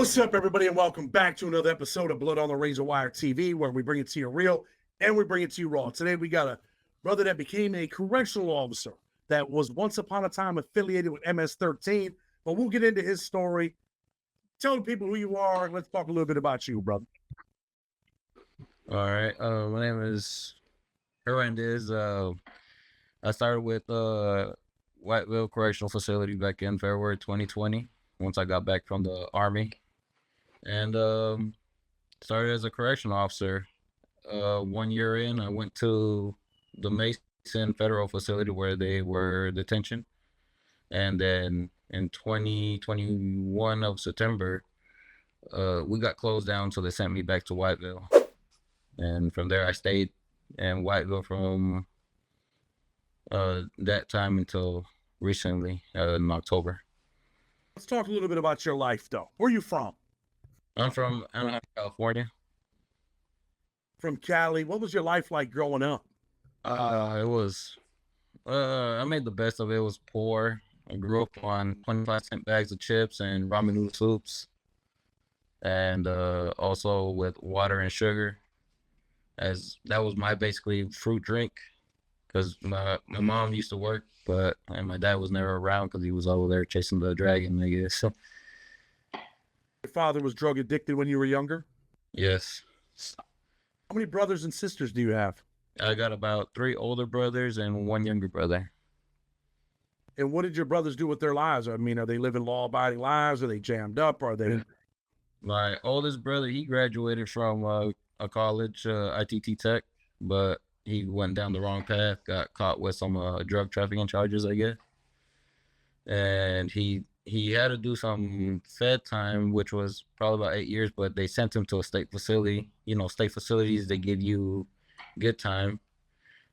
What's up, everybody, and welcome back to another episode of Blood on the Razor Wire TV, where we bring it to you real and we bring it to you raw. Today, we got a brother that became a correctional officer that was once upon a time affiliated with MS-13, but we'll get into his story. Tell the people who you are, and let's talk a little bit about you, brother. All right. My name is Hernandez. I started with Whiteville Correctional Facility back in February 2020, once I got back from the Army. And started as a correctional officer. 1 year in, I went to the Mason Federal Facility where they were detention. And then in 2021 of September, we got closed down, so they sent me back to Whiteville. And from there, I stayed in Whiteville from that time until recently, in October. Let's talk a little bit about your life, though. Where are you from? I'm from Anaheim, California. From Cali. What was your life like growing up? I made the best of it. It was poor. I grew up on 25-cent bags of chips and ramen noodle soups, and also with water and sugar, as that was my basically fruit drink, because my mom used to work, and my dad was never around because he was over there chasing the dragon, I guess. Your father was drug addicted when you were younger? Yes. How many brothers and sisters do you have? I got about 3 older brothers and 1 younger brother. And what did your brothers do with their lives? I mean, are they living law-abiding lives? Are they jammed up? Are they? My oldest brother, he graduated from a college, ITT Tech, but he went down the wrong path, got caught with some drug trafficking charges, I guess. And he had to do some Fed time, which was probably about 8 years, but they sent him to a state facility. You know, state facilities, they give you good time.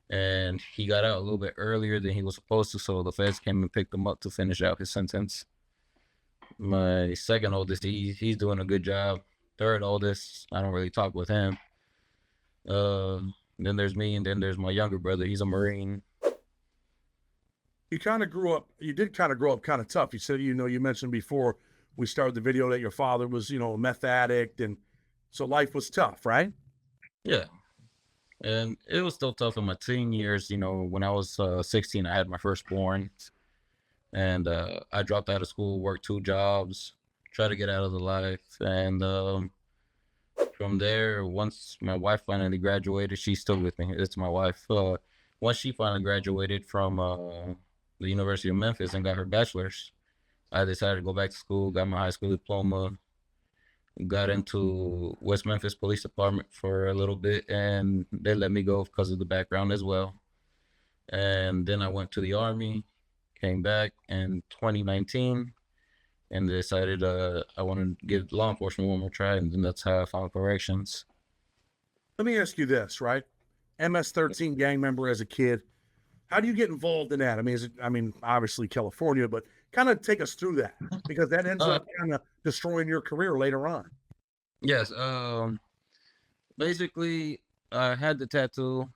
And he got out a little bit earlier than he was supposed to, so the feds came and picked him up to finish out his sentence. My second oldest, he's doing a good job. Third oldest, I don't really talk with him. Then there's me, and then there's my younger brother. He's a Marine. You did kind of grow up kind of tough. You said, you mentioned before we started the video that your father was, a meth addict, and so life was tough, right? Yeah. And it was still tough in my teen years. When I was 16, I had my firstborn, and I dropped out of school, worked 2 jobs, tried to get out of the life. And from there, once my wife finally graduated, she's still with me. It's my wife. Once she finally graduated from the University of Memphis and got her bachelor's, I decided to go back to school, got my high school diploma, got into West Memphis Police Department for a little bit, and they let me go because of the background as well. And then I went to the Army, came back in 2019, and decided I wanted to give law enforcement one more try, and then that's how I found corrections. Let me ask you this, right? MS-13 gang member as a kid. How do you get involved in that? I mean, obviously California, but kind of take us through that, because that ends up kind of destroying your career later on. Yes. Basically, I had the tattoo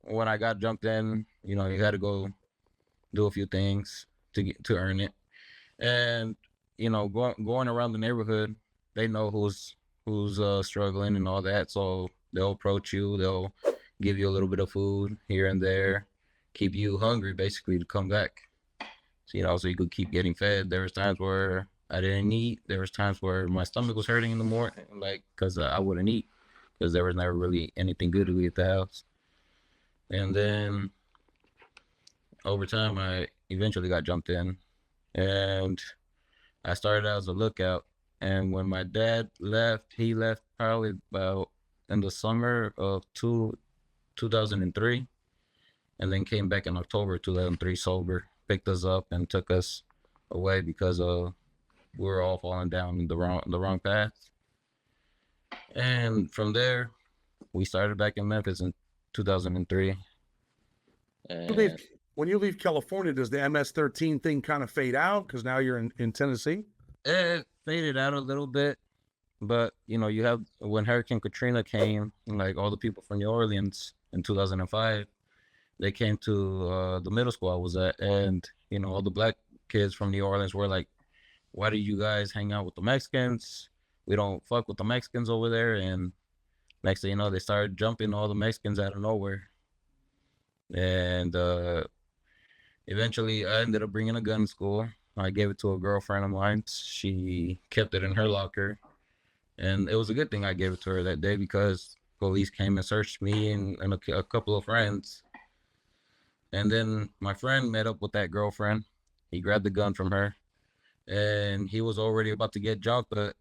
when I got jumped in. You had to go do a few things to earn it, and going around the neighborhood, they know who's struggling and all that, so they'll approach you. They'll give you a little bit of food here and there, keep you hungry basically to come back. So, so you could keep getting fed. There was times where I didn't eat. There was times where my stomach was hurting in the morning, because I wouldn't eat, because there was never really anything good to eat at the house. And then over time, I eventually got jumped in, and I started out as a lookout. And when my dad left, he left probably about in the summer of 2003, and then came back in October 2003 sober, picked us up and took us away because we were all falling down the wrong path. And from there, we started back in Memphis in 2003. And when you leave California, does the MS-13 thing kind of fade out because now you're in Tennessee? it faded out a little bit, but you have, when Hurricane Katrina came, all the people from New Orleans in 2005, they came to the middle school I was at, and all the black kids from New Orleans were like, "Why do you guys hang out with the Mexicans? we don't fuck with the Mexicans over there. And next thing you know, they started jumping all the Mexicans out of nowhere. And eventually, I ended up bringing a gun to school. I gave it to a girlfriend of mine. She kept it in her locker. And it was a good thing I gave it to her that day because police came and searched me and a couple of friends. And then my friend met up with that girlfriend. He grabbed the gun from her and he was already about to get jumped, but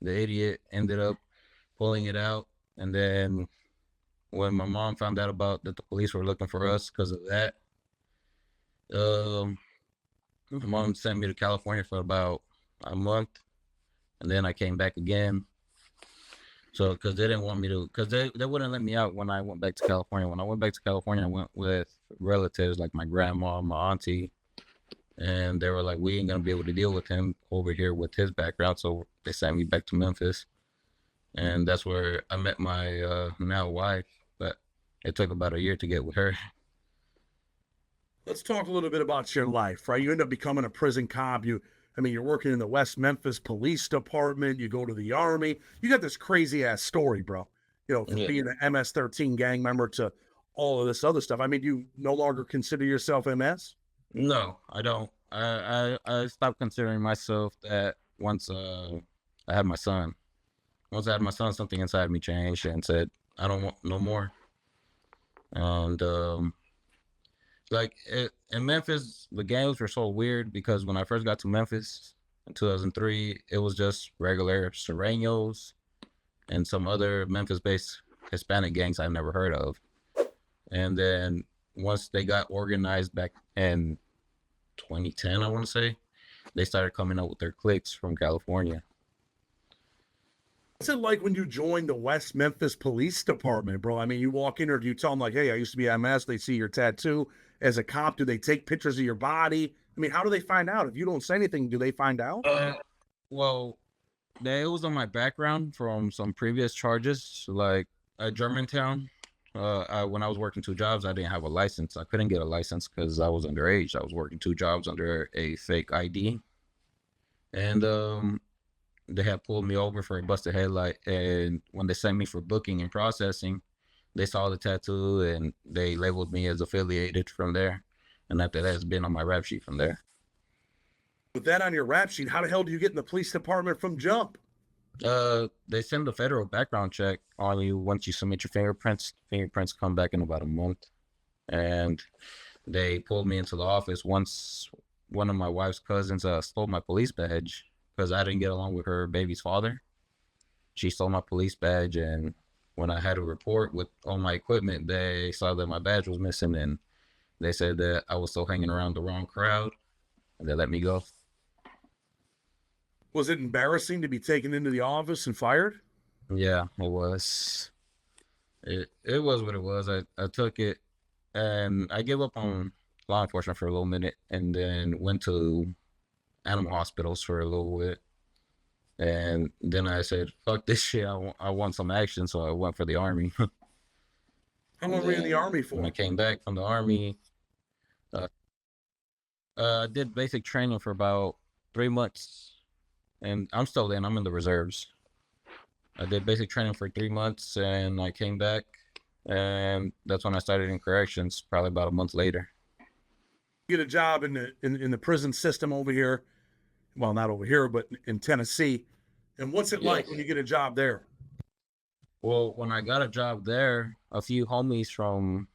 the idiot ended up pulling it out. And then when my mom found out about that the police were looking for us because of that, um, my mom sent me to California for about a month. And then I came back again. So, because they didn't want me to, because they wouldn't let me out when I went back to California. When I went back to California, I went with relatives like my grandma, my auntie, and they were like, we ain't going to be able to deal with him over here with his background. So they sent me back to Memphis. And that's where I met my now wife. But it took about a year to get with her. Let's talk a little bit about your life, right? You end up becoming a prison cop. You're working in the West Memphis Police Department. You go to the Army. You got this crazy ass story, bro. From Yeah. being an MS-13 gang member to all of this other stuff. You no longer consider yourself MS? No, I don't. I stopped considering myself that once I had my son. Once I had my son, something inside me changed and said, I don't want no more. And in Memphis, the gangs were so weird because when I first got to Memphis in 2003, it was just regular Serranos and some other Memphis-based Hispanic gangs I never heard of. And then once they got organized back in 2010, I want to say, they started coming up with their cliques from California. What's it like when you join the West Memphis Police Department, bro? You walk in, or do you tell them, like, hey, I used to be MS? They see your tattoo as a cop. Do they take pictures of your body? How do they find out? If you don't say anything, do they find out? Well, it was on my background from some previous charges, like at Germantown. When I was working two jobs, I didn't have a license. I couldn't get a license because I was underage. I was working two jobs under a fake ID. And they had pulled me over for a busted headlight. And when they sent me for booking and processing, they saw the tattoo and they labeled me as affiliated from there. And after that, it's been on my rap sheet from there. With that on your rap sheet, how the hell do you get in the police department from jump? They send a federal background check on you once you submit your fingerprints. Fingerprints come back in about a month. And they pulled me into the office once one of my wife's cousins stole my police badge because I didn't get along with her baby's father. She stole my police badge, and when I had a report with all my equipment, they saw that my badge was missing, and they said that I was still hanging around the wrong crowd, and they let me go. Was it embarrassing to be taken into the office and fired? Yeah, it was. It was what it was. I took it, and I gave up on law enforcement for a little minute, and then went to animal hospitals for a little bit. And then I said, fuck this shit. I want some action. So I went for the Army. How long were you in the Army for? When I came back from the Army, I did basic training for about 3 months. And I'm still in. I'm in the reserves. I did basic training for 3 months and I came back. And that's when I started in corrections, probably about a month later. You get a job in the prison system over here. Well, not over here, but in Tennessee. And what's it like when you get a job there? Well, when I got a job there, a few homies from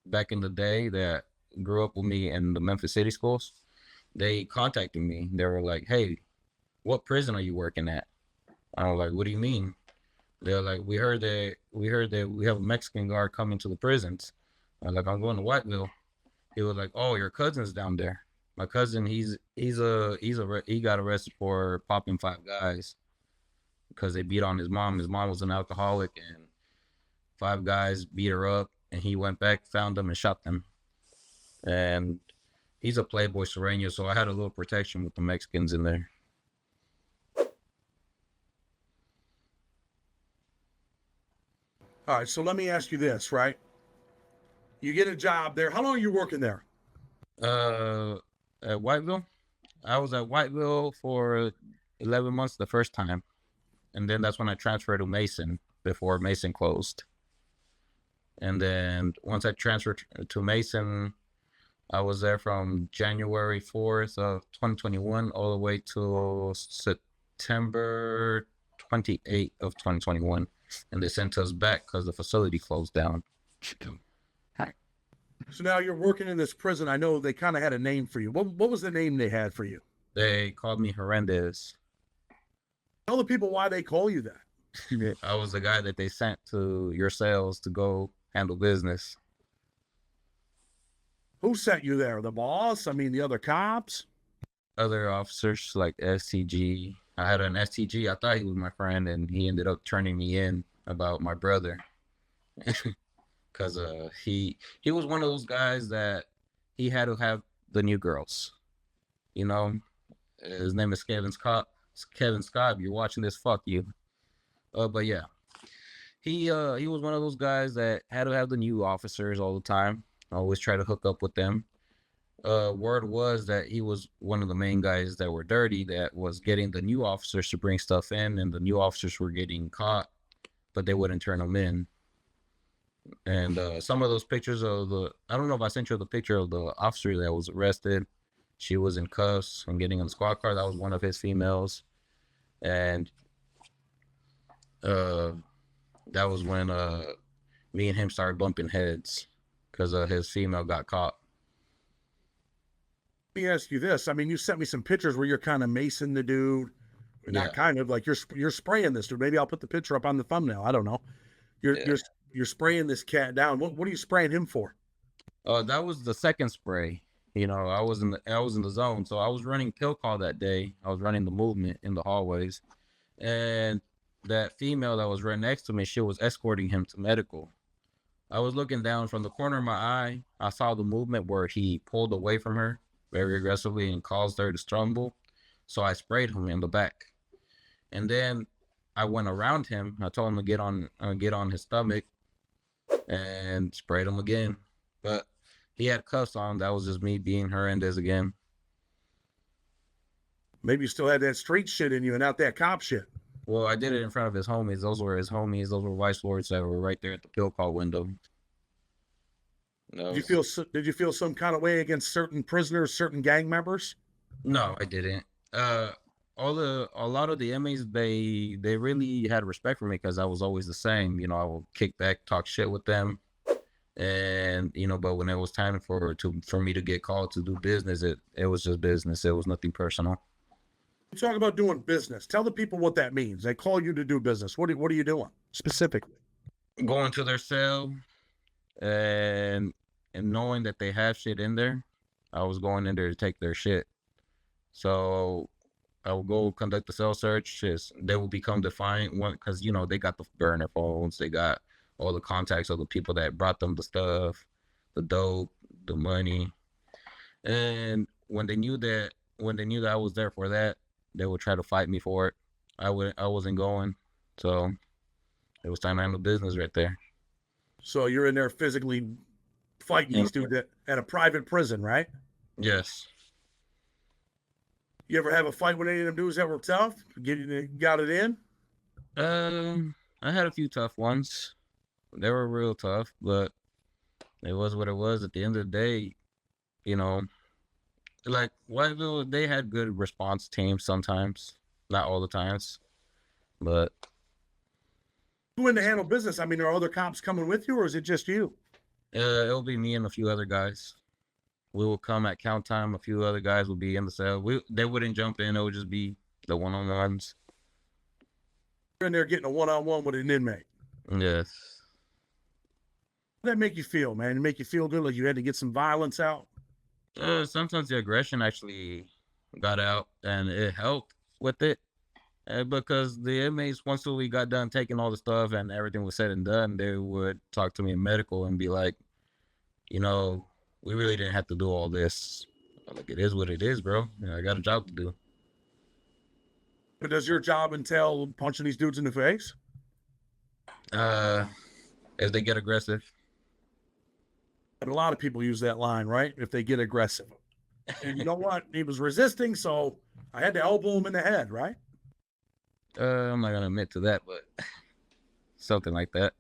back in the day that grew up with me in the Memphis City schools, they contacted me. They were like, hey, what prison are you working at? I was like, what do you mean? They're like, we heard that we have a Mexican guard coming to the prisons. I'm like, I'm going to Whiteville. He was like, oh, your cousin's down there. My cousin, he got arrested for popping 5 guys because they beat on his mom. His mom was an alcoholic, and 5 guys beat her up, and he went back, found them, and shot them. And he's a playboy Sereno, so I had a little protection with the Mexicans in there. All right, so let me ask you this, right? You get a job there. How long are you working there? At Whiteville, I was at Whiteville for 11 months the first time. and then that's when I transferred to Mason before Mason closed. And then once I transferred to Mason, I was there from January 4th of 2021 all the way to September 28th of 2021. And they sent us back because the facility closed down. So now you're working in this prison. I know they kind of had a name for you. What was the name they had for you? They called me Horrendous. Tell the people why they call you that. I was the guy that they sent to your cells to go handle business. Who sent you there? The boss? I mean, the other cops? Other officers like STG. I had an STG. I thought he was my friend, and he ended up turning me in about my brother. Because he was one of those guys that he had to have the new girls. You know, his name is Kevin Scott. Kevin Scott, if you're watching this, fuck you. But yeah, he was one of those guys that had to have the new officers all the time. I always try to hook up with them. Word was that he was one of the main guys that were dirty, that was getting the new officers to bring stuff in, and the new officers were getting caught, but they wouldn't turn them in. And some of those pictures of I don't know if I sent you the picture of the officer that was arrested. She was in cuffs and getting in the squad car. That was one of his females. And that was when me and him started bumping heads because his female got caught. Let me ask you this. I mean, you sent me some pictures where you're kind of macing the dude. Not Yeah. kind of, like you're spraying this dude. Maybe I'll put the picture up on the thumbnail. I don't know. You're spraying this cat down. What are you spraying him for? That was the second spray. You know, I was in the zone, so I was running kill call that day. I was running the movement in the hallways, and that female that was right next to me, she was escorting him to medical. I was looking down from the corner of my eye. I saw the movement where he pulled away from her very aggressively and caused her to stumble. So I sprayed him in the back, and then I went around him. I told him to get on his stomach, and sprayed him again. But he had cuffs on. That was just me being horrendous again. Maybe you still had that street shit in you and not that cop shit. Well, I did it in front of his homies. Those were his homies. Those were Vice Lords that were right there at the kill call window. Did you feel some kind of way against certain prisoners, certain gang members? No, I didn't. A lot of the inmates, they really had respect for me because I was always the same. You know, I would kick back, talk shit with them, and you know. But when it was time for me to get called to do business, it was just business. It was nothing personal. You talk about doing business. Tell the people what that means. They call you to do business. What are you doing specifically? Going to their cell and knowing that they have shit in there, I was going in there to take their shit. So I will go conduct the cell search. They will become defiant one because you know they got the burner phones, they got all the contacts of the people that brought them the stuff, the dope, the money, and when they knew that I was there for that, they would try to fight me for it. I wasn't going, so it was time to handle business right there. So you're in there physically fighting these dudes at a private prison, right? Yes. You ever have a fight with any of them dudes that were tough? Got it in? I had a few tough ones. They were real tough, but it was what it was. At the end of the day, you know, like Whiteville, they had good response teams sometimes, not all the times, but Who in to handle business? I mean, are other cops coming with you, or is it just you? it'll be me and a few other guys. We will come at count time. A few other guys will be in the cell. They wouldn't jump in. It would just be the one-on-ones. You're in there getting a one-on-one with an inmate. Yes. How did that make you feel, man? It make you feel good, like you had to get some violence out? Sometimes the aggression actually got out, and it helped with it. Because the inmates, once we got done taking all the stuff and everything was said and done, they would talk to me in medical and be like, you know, we really didn't have to do all this. Like, it is what it is, bro. You know, I got a job to do. But does your job entail punching these dudes in the face? If they get aggressive. And a lot of people use that line, right? If they get aggressive. And you know what? He was resisting, so I had to elbow him in the head, right? I'm not gonna admit to that, but something like that.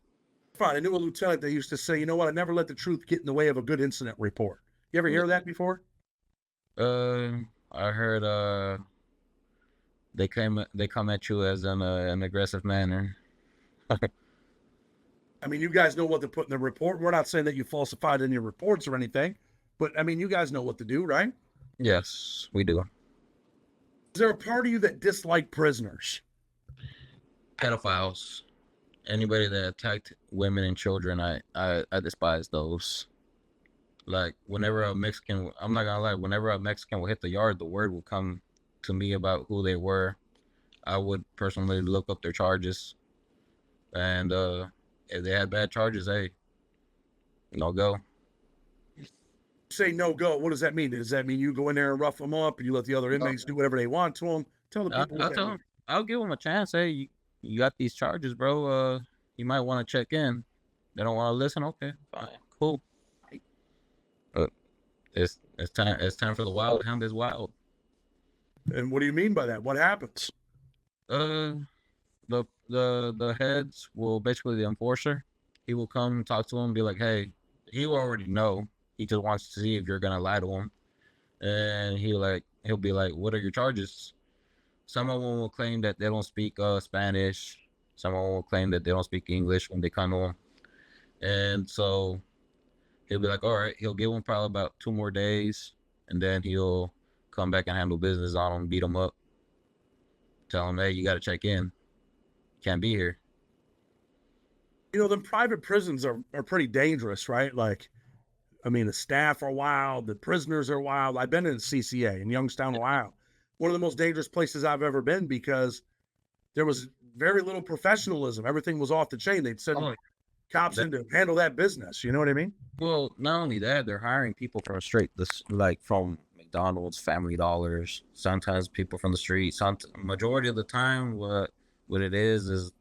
Fine. I knew a lieutenant that used to say, you know what, I never let the truth get in the way of a good incident report. You ever hear that before? I heard they come at you as an aggressive manner. I mean, you guys know what to put in the report. We're not saying that you falsified any reports or anything, but I mean, you guys know what to do, right? Yes, we do. Is there a part of you that dislike prisoners? Pedophiles, anybody that attacked women and children, I despise those. Like whenever a Mexican, I'm not gonna lie, whenever a Mexican will hit the yard, the word will come to me about who they were. I would personally look up their charges, and if they had bad charges, hey, no go. Say no go. What does that mean? Does that mean you go in there and rough them up and you let the other No, inmates do whatever they want to them? Tell the I, people what I'll that tell means. them. I'll give them a chance. Hey, you got these charges, bro. You might want to check in. They don't want to listen. Okay, fine, cool. Uh, it's time. It's time for the wild hound is wild. And what do you mean by that? What happens? Uh, the heads will basically the enforcer. He will come talk to him, be like, hey, he will already know. He just wants to see if you're gonna lie to him, and he'll be like, what are your charges? Some of them will claim that they don't speak Spanish. Some of them will claim that they don't speak English when they come to him, and so he'll be like, all right, he'll give him probably about 2 more days, and then he'll come back and handle business on him, beat him up, tell him, hey, you got to check in. Can't be here. You know, the private prisons are pretty dangerous, right? Like, I mean, the staff are wild, the prisoners are wild. I've been in CCA in Youngstown, Ohio. One of the most dangerous places I've ever been because there was very little professionalism. Everything was off the chain. They'd send Oh, cops that, in to handle that business. You know what I mean? well, not only that, they're hiring people from straight this like from McDonald's, Family Dollars. Sometimes people from the street. Some majority of the time, what it is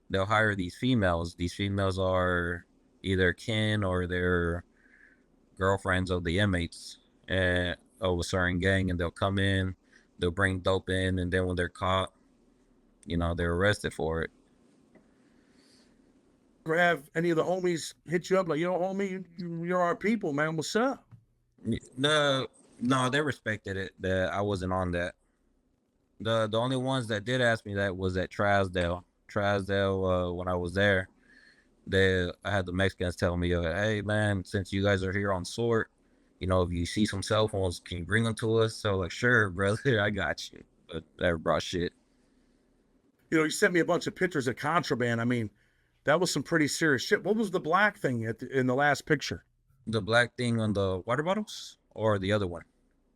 they'll hire these females. These females are either kin or they're girlfriends of the inmates of a certain gang, and they'll come in, they'll bring dope in, and then when they're caught, they're arrested for it. Ever have any of the homies hit you up like, homie, you're our people, man. What's up? No, no, they respected it that I wasn't on that. The only ones that did ask me that was at Trasdale. Trasdale, when I was there, I had the Mexicans tell me, "Hey man, since you guys are here on sort, if you see some cell phones, can you bring them to us?" So like, sure, brother, I got you. But never brought shit. You know, you sent me a bunch of pictures of contraband. I mean, that was some pretty serious shit. What was the black thing in the last picture? The black thing on the water bottles or the other one?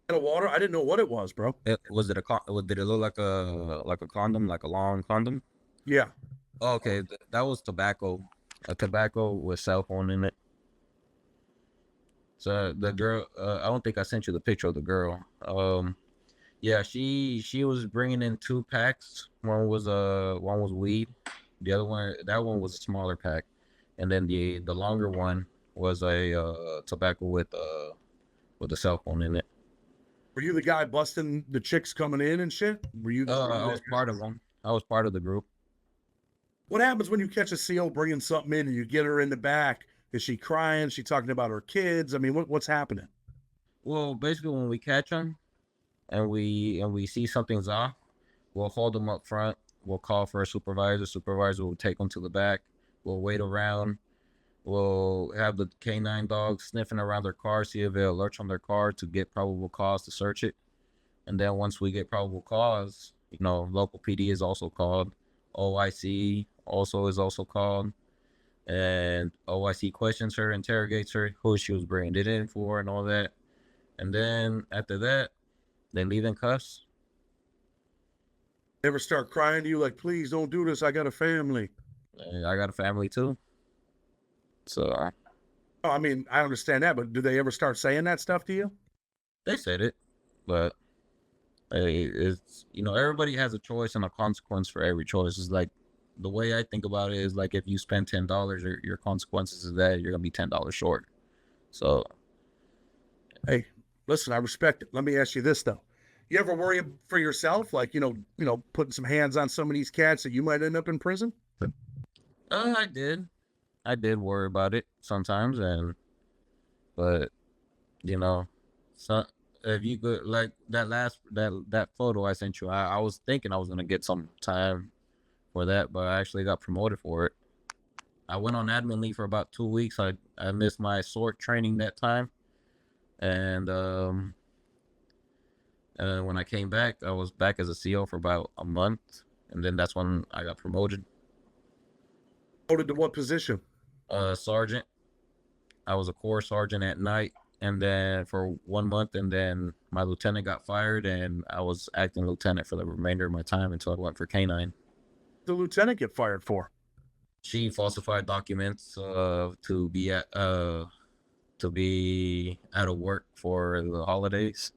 Of water? I didn't know what it was, bro. Did it look like a condom, like a long condom? Yeah. Oh, okay, that was tobacco. A tobacco with cell phone in it. So the girl, I don't think I sent you the picture of the girl. Yeah, she was bringing in 2 packs. One was weed. The other one, that one was a smaller pack, and then the longer one was a tobacco with a cell phone in it. Were you the guy busting the chicks coming in and shit? Were you? I was part of them. I was part of the group. What happens when you catch a CO bringing something in and you get her in the back? Is she crying? Is she talking about her kids? I mean, what's happening? Well, basically, when we catch them and we see something's off, we'll hold them up front. We'll call for a supervisor. Supervisor will take them to the back. We'll wait around. We'll have the canine dogs sniffing around their car, see if they'll lurch on their car to get probable cause to search it. And then once we get probable cause, local PD is also called. OIC is also called. And OIC questions her, interrogates her, who she was bringing it in for, and all that. And then after that, they leave in cuffs. Ever start crying to you like, please don't do this. I got a family. And I got a family too. So Oh, I mean, I understand that, but do they ever start saying that stuff to you? they said it, but it's everybody has a choice and a consequence for every choice. It's like the way I think about it is like if you spend $10, your consequences is that you're gonna be $10 short. So Hey, listen, I respect it. Let me ask you this though. You ever worry for yourself, like putting some hands on some of these cats that you might end up in prison? I did. I did worry about it sometimes, but you know, so if you could like that photo I sent you, I was thinking I was gonna get some time for that, but I actually got promoted for it. I went on admin leave for about 2 weeks. I missed my SORT training that time, and when I came back, I was back as a CO for about a month, and then that's when I got promoted. Voted to what position? Sergeant. I was a corps sergeant at night, and then for 1 month, and then my lieutenant got fired, and I was acting lieutenant for the remainder of my time until I went for K9. The lieutenant get fired for? She falsified documents to be out of work for the holidays.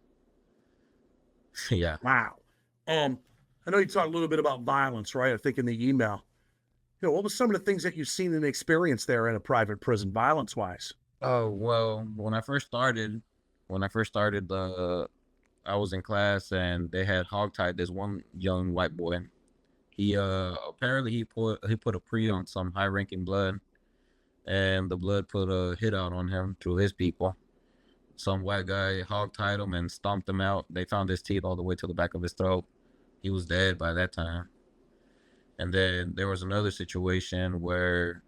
Yeah. Wow. I know you talked a little bit about violence, right? I think in the email. What was some of the things that you've seen and experienced there in a private prison, violence-wise? Oh well, I was in class and they had hogtied this one young white boy. He apparently he put a pre on some high ranking blood, and the blood put a hit out on him through his people. Some white guy hogtied him and stomped him out. They found his teeth all the way to the back of his throat. He was dead by that time. And then there was another situation where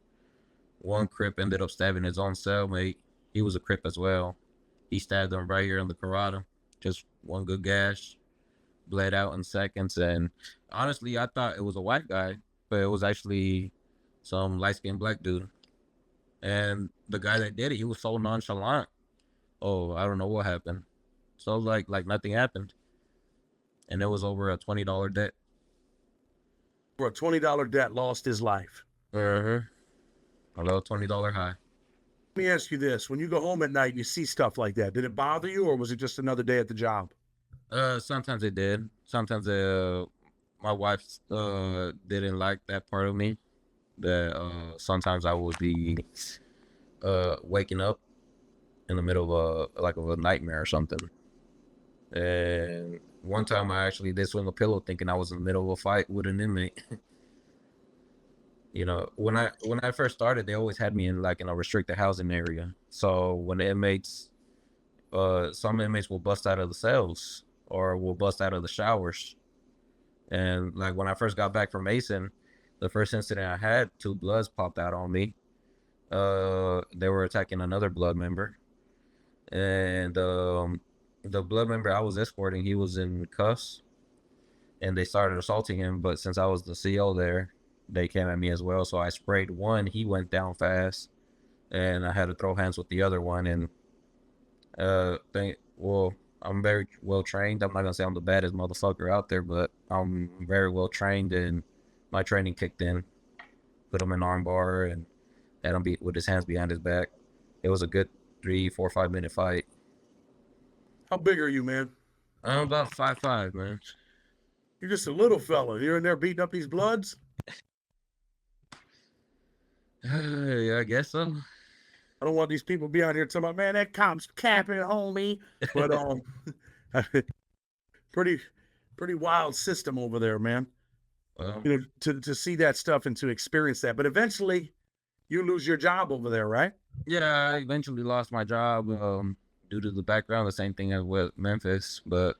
one Crip ended up stabbing his own cellmate. He was a Crip as well. He stabbed him right here in the carotid. Just one good gash. Bled out in seconds. And honestly, I thought it was a white guy, but it was actually some light-skinned black dude. And the guy that did it, he was so nonchalant. Oh, I don't know what happened. So like nothing happened. And it was over a $20 debt. For a $20 debt, lost his life. Uh-huh. A little $20 high. Let me ask you this. When you go home at night and you see stuff like that, did it bother you or was it just another day at the job? Sometimes it did. Sometimes my wife didn't like that part of me. That sometimes I would be waking up in the middle of a nightmare or something. And one time I actually did swing a pillow thinking I was in the middle of a fight with an inmate. When I first started, they always had me in a restricted housing area. So when the inmates, some inmates will bust out of the cells or will bust out of the showers. And like when I first got back from Mason, the first incident I had, 2 bloods popped out on me. They were attacking another blood member, and the blood member I was escorting, he was in cuffs, and they started assaulting him. But since I was the CO there, they came at me as well. So I sprayed one. He went down fast, and I had to throw hands with the other one. And I'm very well trained. I'm not gonna say I'm the baddest motherfucker out there, but I'm very well trained, and my training kicked in. Put him in armbar and had him with his hands behind his back. It was a good 3, 4, 5 minute fight. How big are you, man? I'm about 5'5", man. You're just a little fella. You're in there beating up these bloods? Yeah, I guess so. I don't want these people to be out here talking about, man, that cop's capping, homie. But pretty wild system over there, man. Well, To see that stuff and to experience that. But eventually you lose your job over there, right? yeah, I eventually lost my job due to the background, the same thing as with Memphis, but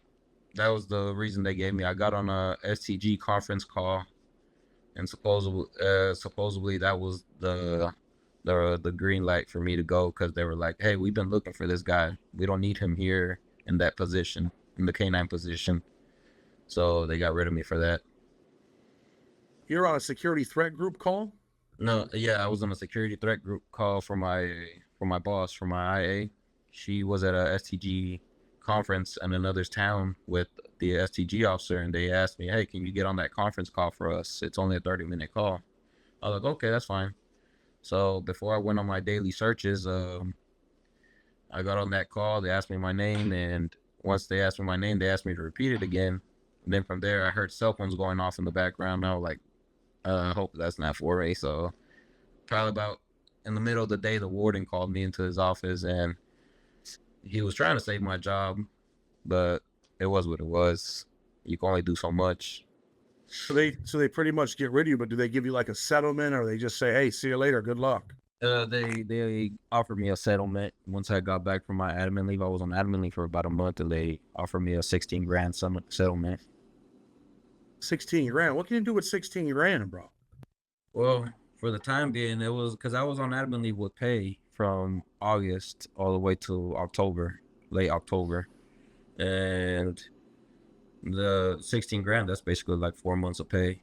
that was the reason they gave me. I got on a STG conference call, and supposedly that was the green light for me to go, because they were like, hey, we've been looking for this guy. We don't need him here in that position, in the K9 position. So they got rid of me for that. You're on a security threat group call? No, yeah, I was on a security threat group call for my boss, for my IA. She was at a STG conference in another town with the STG officer, and they asked me, hey, can you get on that conference call for us? It's only a 30-minute call. I was like, okay, that's fine. So before I went on my daily searches, I got on that call. They asked me my name, and once they asked me my name, they asked me to repeat it again. And then from there, I heard cell phones going off in the background. I was like, I hope that's not for me. So probably about in the middle of the day, the warden called me into his office, and he was trying to save my job, but it was what it was. You can only do so much. So they pretty much get rid of you, but do they give you like a settlement, or they just say, "Hey, see you later, good luck"? They offered me a settlement once I got back from my admin leave. I was on admin leave for about a month, and they offered me a 16 grand settlement. 16 grand. What can you do with 16 grand, bro? Well, for the time being, it was because I was on admin leave with pay from August all the way to October, late October, and the 16 grand. That's basically like 4 months of pay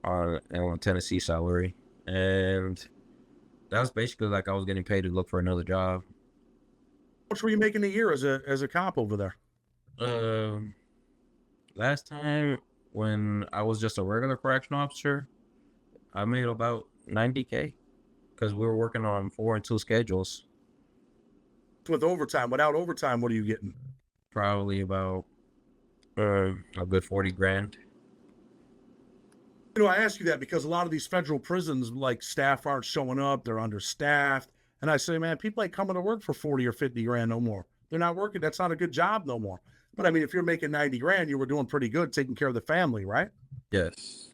on Tennessee salary, and that's basically like I was getting paid to look for another job. How much were you making a year as a cop over there? Um, Last time when I was just a regular correction officer, I made about 90K because we were working on 4 and 2 schedules. With overtime, without overtime, what are you getting? Probably about a good 40 grand. I ask you that because a lot of these federal prisons, like staff aren't showing up, they're understaffed. And I say, man, people ain't coming to work for 40 or 50 grand no more. They're not working. That's not a good job no more. But I mean, if you're making 90 grand, you were doing pretty good taking care of the family, right? Yes.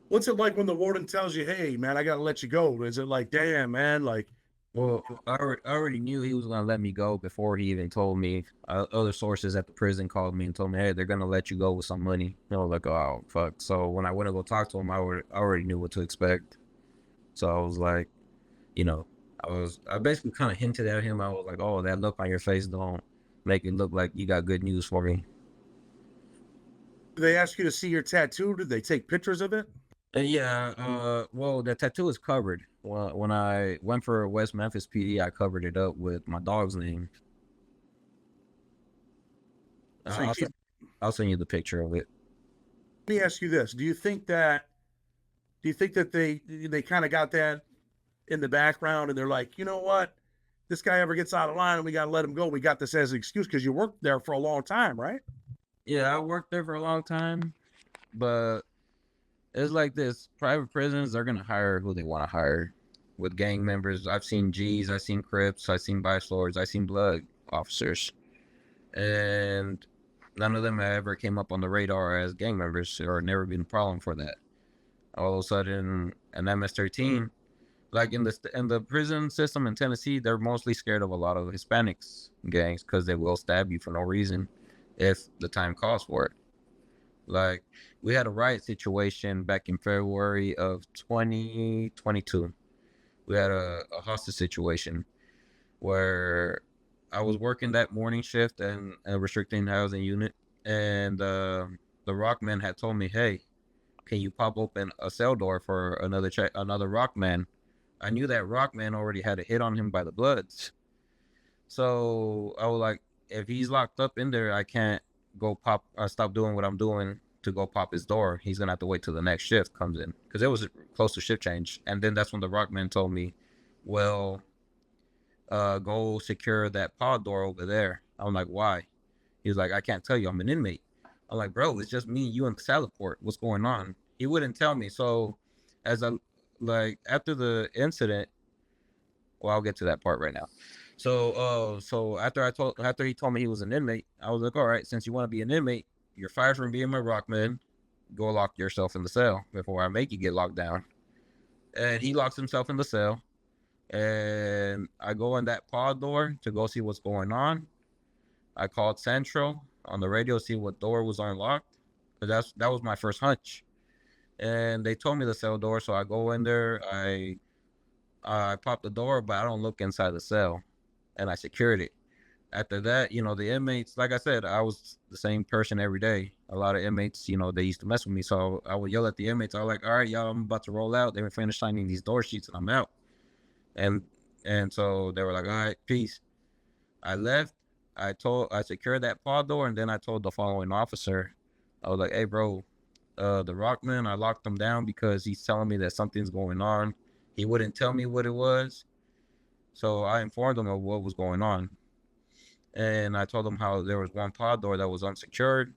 What's it like when the warden tells you, hey, man, I got to let you go? Is it like, damn, man, like, Well, I already knew he was gonna let me go before he even told me. Other sources at the prison called me and told me, "Hey, they're gonna let you go with some money." I was like, "Oh, fuck!" So when I went to go talk to him, I already knew what to expect. So I was like, you know, I basically kind of hinted at him. I was like, "Oh, that look on your face don't make it look like you got good news for me." do they ask you to see your tattoo? Did they take pictures of it? And yeah, well, the tattoo is covered. Well, when I went for West Memphis PD, I covered it up with my dog's name. So you I'll keep, send, I'll send you the picture of it. let me ask you this. Do you think that they kind of got that in the background and they're like, you know what? This guy ever gets out of line, we got to let him go. We got this as an excuse because you worked there for a long time, right? Yeah, I worked there for a long time, but it's like this: private prisons, they're gonna hire who they want to hire. With gang members, I've seen G's, I've seen Crips, I've seen Vice Lords, I've seen Blood officers, and none of them ever came up on the radar as gang members or never been a problem for that. All of a sudden, an MS-13, like in the prison system in Tennessee, they're mostly scared of a lot of Hispanics gangs because they will stab you for no reason if the time calls for it. Like we had a riot situation back in February of 2022. We had a hostage situation where I was working that morning shift and a restricting housing unit, and the Rockman had told me, "Hey, can you pop open a cell door for another Rockman?" I knew that Rockman already had a hit on him by the Bloods, so I was like, if he's locked up in there, I can't go pop. Stop doing what I'm doing to go pop his door. He's gonna have to wait till the next shift comes in because it was close to shift change. And then that's when the Rockman told me, "Well, go secure that pod door over there." I'm like, "Why?" He was like, "I can't tell you. I'm an inmate." I'm like, "Bro, it's just me, you, and Salaport. What's going on?" He wouldn't tell me. So, as I like after the incident, well, I'll get to that part right now. So after he told me he was an inmate, I was like, all right, since you want to be an inmate, you're fired from being my Rockman. Go lock yourself in the cell before I make you get locked down. And he locks himself in the cell. And I go in that pod door to go see what's going on. I called Central on the radio to see what door was unlocked. That was my first hunch. And they told me the cell door, so I go in there. I pop the door, but I don't look inside the cell, and I secured it. After that, the inmates, like I said, I was the same person every day. A lot of inmates, they used to mess with me. So I would yell at the inmates. I was like, all right, y'all, I'm about to roll out. They were finished signing these door sheets and I'm out. And and so they were like, all right, peace. I left. I secured that pod door, and then I told the following officer, I was like, hey bro, the Rockman, I locked him down because he's telling me that something's going on. He wouldn't tell me what it was. So I informed him of what was going on. And I told him how there was one pod door that was unsecured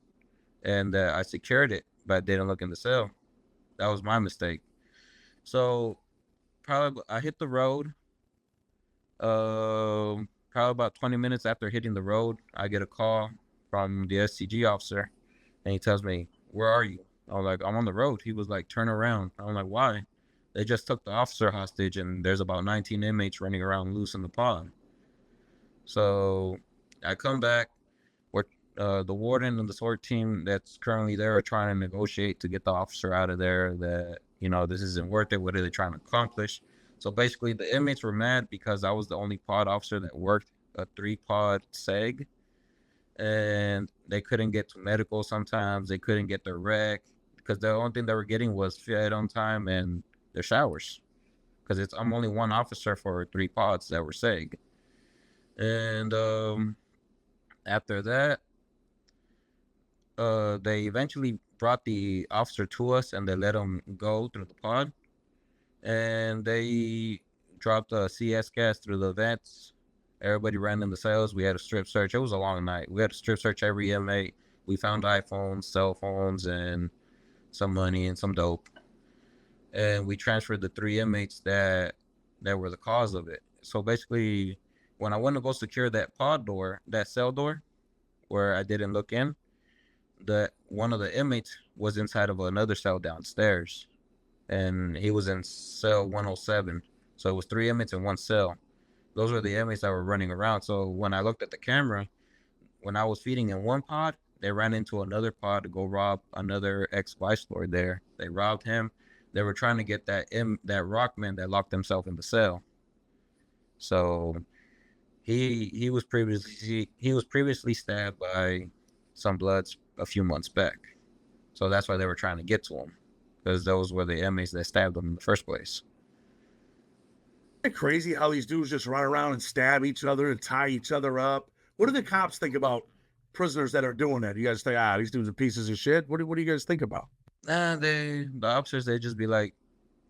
and that I secured it, but I didn't look in the cell. That was my mistake. So probably I hit the road. Probably about 20 minutes after hitting the road, I get a call from the STG officer, and he tells me, "Where are you?" I was like, "I'm on the road." He was like, "Turn around." I'm like, "Why?" They just took the officer hostage, and there's about 19 inmates running around loose in the pod. So I come back. Where the warden and the SWAT team that's currently there are trying to negotiate to get the officer out of there. That this isn't worth it. What are they trying to accomplish? So basically, the inmates were mad because I was the only pod officer that worked a 3-pod seg, and they couldn't get to medical. Sometimes they couldn't get their rec because the only thing they were getting was fed on time and their showers. Because I'm only one officer for 3 pods that were seg, and after that, they eventually brought the officer to us and they let him go through the pod, and they dropped a CS gas through the vents. Everybody ran in the cells. We had a strip search. It was a long night. We had to strip search every inmate. We found iPhones, cell phones, and some money and some dope. And we transferred the 3 inmates that were the cause of it. So basically, when I went to go secure that pod door, that cell door, where I didn't look in, that one of the inmates was inside of another cell downstairs, and he was in cell 107. So it was 3 inmates in one cell. Those were the inmates that were running around. So when I looked at the camera, when I was feeding in one pod, they ran into another pod to go rob another ex-vice lord there. They robbed him. They were trying to get that rockman that locked himself in the cell. So he was previously stabbed by some Bloods a few months back. So that's why they were trying to get to him, because those were the inmates that stabbed him in the first place. Isn't it crazy how these dudes just run around and stab each other and tie each other up? What do the cops think about prisoners that are doing that? You guys think, these dudes are pieces of shit? What do you guys think about? The officers, they just be like,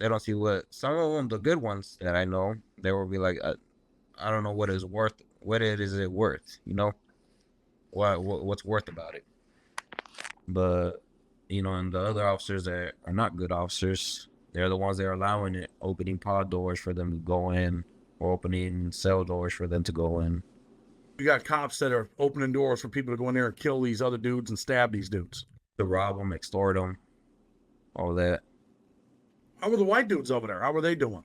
they don't see what, some of them, the good ones that I know, they will be like, I don't know what it is worth. What it is it worth? What's worth about it? But and the other officers that are not good officers, they're the ones that are allowing it, opening pod doors for them to go in, or opening cell doors for them to go in. You got cops that are opening doors for people to go in there and kill these other dudes and stab these dudes. To rob them, extort them, all that. How were the white dudes over there? How were they doing?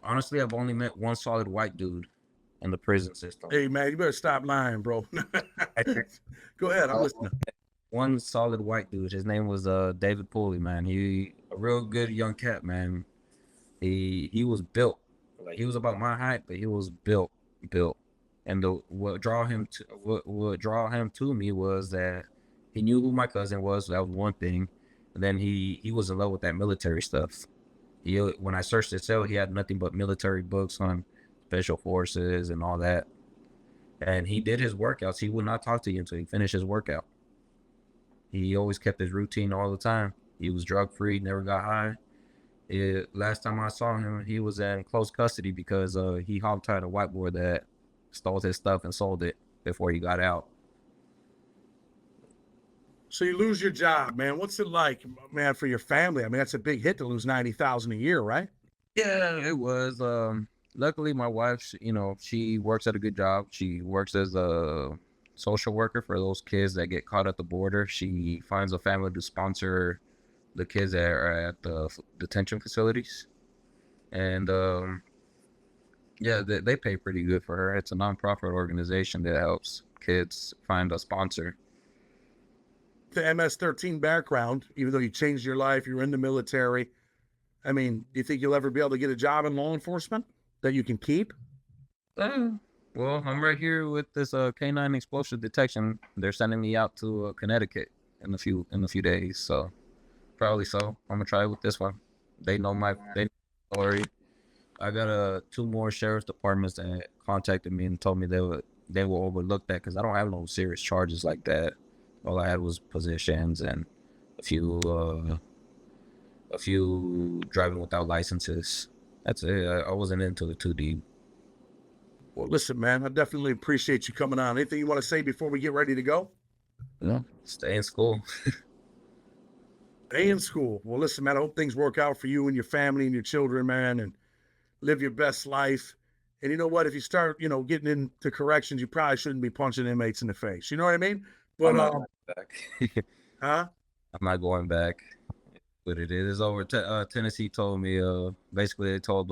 Honestly, I've only met one solid white dude in the prison system. Hey, man, you better stop lying, bro. Go ahead, I'm listening. One solid white dude. His name was David Pooley, man. He a real good young cat, man. He was built. Like, he was about my height, but he was built. And what draw him to me was that he knew who my cousin was. So that was one thing. And then he was in love with that military stuff. When I searched his cell, he had nothing but military books on special forces and all that. And he did his workouts. He would not talk to you until he finished his workout. He always kept his routine all the time. He was drug free, never got high. Last time I saw him, he was in close custody because he hogtied a white boy that stole his stuff and sold it before he got out. So you lose your job, man. What's it like, man, for your family? I mean, that's a big hit to lose $90,000 a year, right? Yeah, it was. Luckily, my wife, she works at a good job. She works as a social worker for those kids that get caught at the border. She finds a family to sponsor the kids that are at the detention facilities. And yeah, they pay pretty good for her. It's a nonprofit organization that helps kids find a sponsor. The MS-13 background, even though you changed your life, you're in the military. I mean, do you think you'll ever be able to get a job in law enforcement that you can keep? Well, I'm right here with this K9 explosive detection. They're sending me out to Connecticut in a few days, so probably so. I'm gonna try it with this one. They know my story. I got 2 more sheriff's departments that contacted me and told me they will overlook that because I don't have no serious charges like that. All I had was positions and a few driving without licenses. That's it. I wasn't into it too deep. Well, listen, man, I definitely appreciate you coming on. Anything you want to say before we get ready to go? Stay in school. Stay in school. Well, listen, man, I hope things work out for you and your family and your children, man, and live your best life. And you know what? If you start, you know, getting into corrections, you probably shouldn't be punching inmates in the face. You know what I mean? But I'm not going back. huh? I'm not going back. But it is over. Tennessee told me, basically they told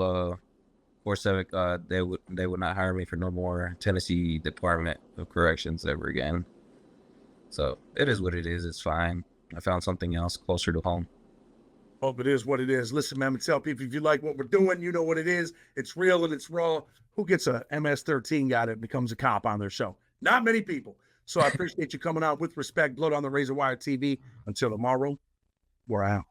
47 they would not hire me for no more Tennessee Department of Corrections ever again. So it is what it is. It's fine. I found something else closer to home. Hope it is what it is. Listen, man, I'm gonna tell people, if you like what we're doing, you know what it is. It's real and it's raw. Who gets a MS-13 guy that becomes a cop on their show? Not many people. So I appreciate you coming out with respect. Blood on the Razor Wire TV. Until tomorrow, we're out.